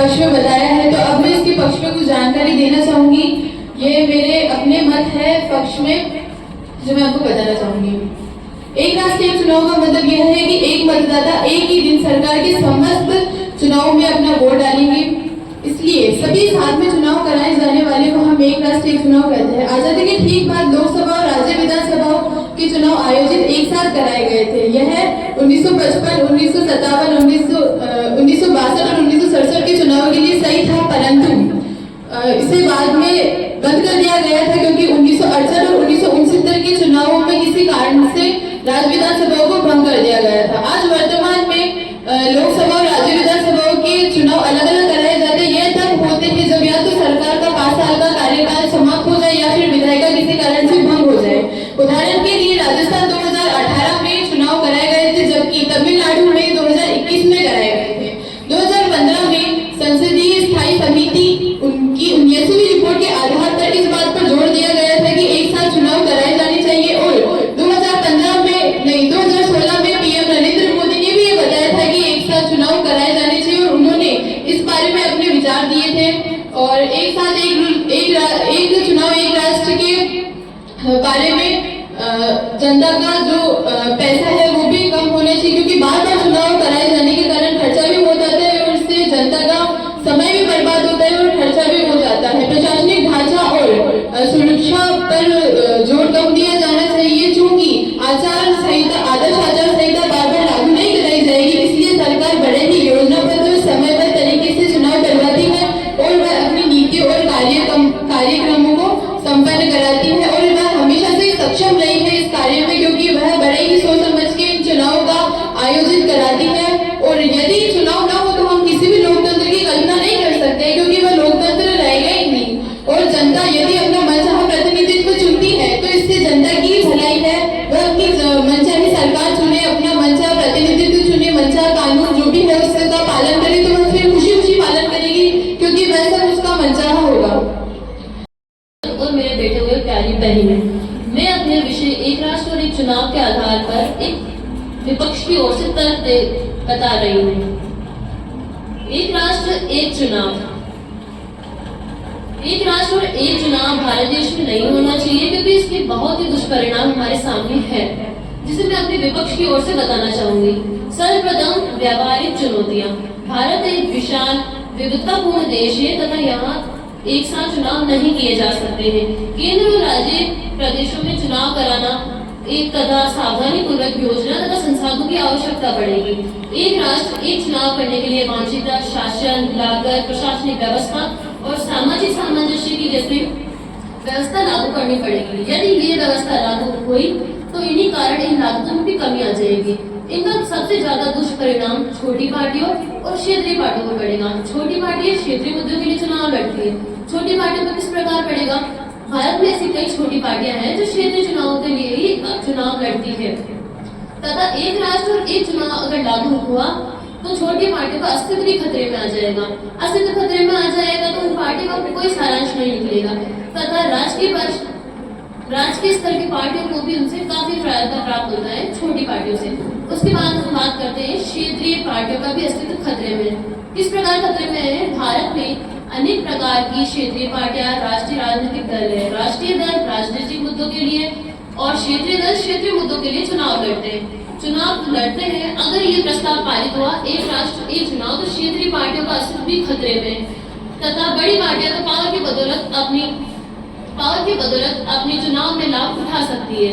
पक्ष में बताया है, तो अब मैं इसके पक्ष में कुछ जानकारी देना चाहूंगी। ये मेरे अपने मत है पक्ष में जो मैं आपको बताना चाहूंगी। एक राष्ट्र एक चुनाव का मतलब यह है कि एक मतदाता एक ही दिन सरकार के समस्त चुनाव में अपना वोट डालेंगे। इसलिए सभी साथ में चुनाव कराए जाने वाले को हम एक राष्ट्र एक चुनाव कहते हैं। आजादी के ठीक बाद लोकसभा और राज्य विधानसभाओं के चुनाव आयोजित एक साथ कराए गए थे। यह 1955, 1957, 1962 और 1967 के चुनाव के लिए सही था, परंतु इसे बाद में बंद कर दिया गया था क्योंकि 1968 और 1969 के चुनावों में किसी कारण से राज्य विधानसभाओं को भंग कर दिया गया था। आज वर्तमान में लोकसभा और राज्य विधानसभाओं के चुनाव अलग अलग कराए जाते हैं। यह तब होते हैं जब या तो सरकार का 5 साल का कार्यकाल समाप्त हो जाए या फिर विधायिका किसी कारण से भंग हो जाए। उदाहरण के लिए राजस्थान 2018 में चुनाव कराए गए थे, जबकि तमिलनाडु में 2021 में कराए गए थे। 2015 में संसदीय स्थायी समिति उनकी 19वीं रिपोर्ट के आधार पर इस बात पर जोर दिया गया था कि एक साथ चुनाव कराए जाने चाहिए और 2016 में पीएम नरेंद्र मोदी ने भी ये बताया था कि एक साथ चुनाव कराए जाने चाहिए और उन्होंने इस बारे में अपने विचार दिए थे। और एक साथ एक चुनाव एक राष्ट्र के बारे में जनता का जो पैसा है वो भी कम होना चाहिए, क्योंकि बार बार चुनाव कराए जाने के कारण खर्चा भी हो जाता है और इससे जनता का समय भी बर्बाद होता है और खर्चा भी हो जाता है। प्रशासनिक ढांचा और सुरक्षा पर जोर कम दिया जाना चाहिए। चूंकि आदर्श आचार संहिता बार बार लागू नहीं कराई जाएगी, इसलिए सरकार बड़े ही योजनाबद्ध और समयबद्ध तरीके से चुनाव करवाती है और वह अपनी नीति और कार्यक्रमों को संपन्न कराती है और वह हमेशा से सक्षम रही है इस कार्य में, क्योंकि वह बड़े ही सोच समझ के इन चुनाव का आयोजित कराती है। और यदि चुनाव ना हो तो हम किसी भी लोकतंत्र की कल्पना नहीं कर सकते, क्योंकि वह लोकतंत्र रहेगा ही नहीं। और जनता यदि अपना मनचाहा प्रतिनिधित्व चुनती है तो इससे जनता की भलाई है। वह अपनी मनचाही सरकार चुने, अपना मनचाहा प्रतिनिधित्व चुने, मनचाहा कानून जो भी है उसका पालन करे, तो वह फिर खुशी खुशी पालन करेगी, क्योंकि वह सब उसका मनचाहा होगा। और मेरे बेटे हुए प्यारी बहनें, मैं अपने विषय एक राष्ट्र और एक चुनाव के आधार पर एक विपक्ष की ओर से तर्क बता रही हूँ। एक राष्ट्र एक चुनाव, एक राष्ट्र और एक चुनाव भारत देश में नहीं होना चाहिए, क्योंकि इसके बहुत ही दुष्परिणाम हमारे सामने है, जिसे मैं अपने विपक्ष की ओर से बताना चाहूंगी। सर्वप्रथम व्यावहारिक चुनौतियां। भारत एक विशाल विविधतापूर्ण देश है तथा यहाँ एक साथ चुनाव नहीं किए जा सकते हैं। केंद्र और राज्य प्रदेशों में चुनाव कराना एक तथा सावधानी पूर्वक योजना तथा संसाधनों की आवश्यकता पड़ेगी। एक राष्ट्र एक चुनाव करने के लिए वांछित शासन, लागत, प्रशासनिक व्यवस्था और सामाजिक सामंजस्य की जैसी व्यवस्था लागू करनी पड़ेगी। यदि ये व्यवस्था लागू हुई तो इन्हीं कारण इन लागतों में भी कमी आ जाएगी। इनका सबसे ज्यादा दुष्परिणाम छोटी पार्टियों और क्षेत्रीय पार्टियों को पड़ेगा। छोटी पार्टियां क्षेत्रीय मुद्दों के लिए चुनाव लड़ती है। छोटी पार्टियों को किस प्रकार पड़ेगा? भारत में ऐसी कई छोटी पार्टियां हैं जो क्षेत्रीय चुनावों के लिए ही चुनाव लड़ती है तथा एक राष्ट्र और एक चुनाव अगर लागू हुआ तो छोटी पार्टियों का अस्तित्व भी खतरे में आ जाएगा। अस्तित्व खतरे में आ जाएगा तो उन पार्टियों का कोई सारांश नहीं निकलेगा तथा राजकीय स्तर की पार्टियों को भी उनसे काफी फायदा प्राप्त होता है छोटी पार्टियों से। उसके बाद हम बात करते हैं क्षेत्रीय पार्टियों का भी अस्तित्व खतरे में। किस प्रकार खतरे में है? भारत में अनेक प्रकार की क्षेत्रीय पार्टियां, राष्ट्रीय राजनीतिक दल है। राष्ट्रीय दल राजनीतिक मुद्दों के लिए और क्षेत्रीय दल क्षेत्रीय मुद्दों के लिए चुनाव लड़ते हैं। अगर ये प्रस्ताव पारित हुआ एक राष्ट्र एक चुनाव, तो क्षेत्रीय पार्टियों का अस्तित्व भी खतरे में तथा बड़ी पार्टियां तो पावर की बदौलत अपनी चुनाव में लाभ उठा सकती है।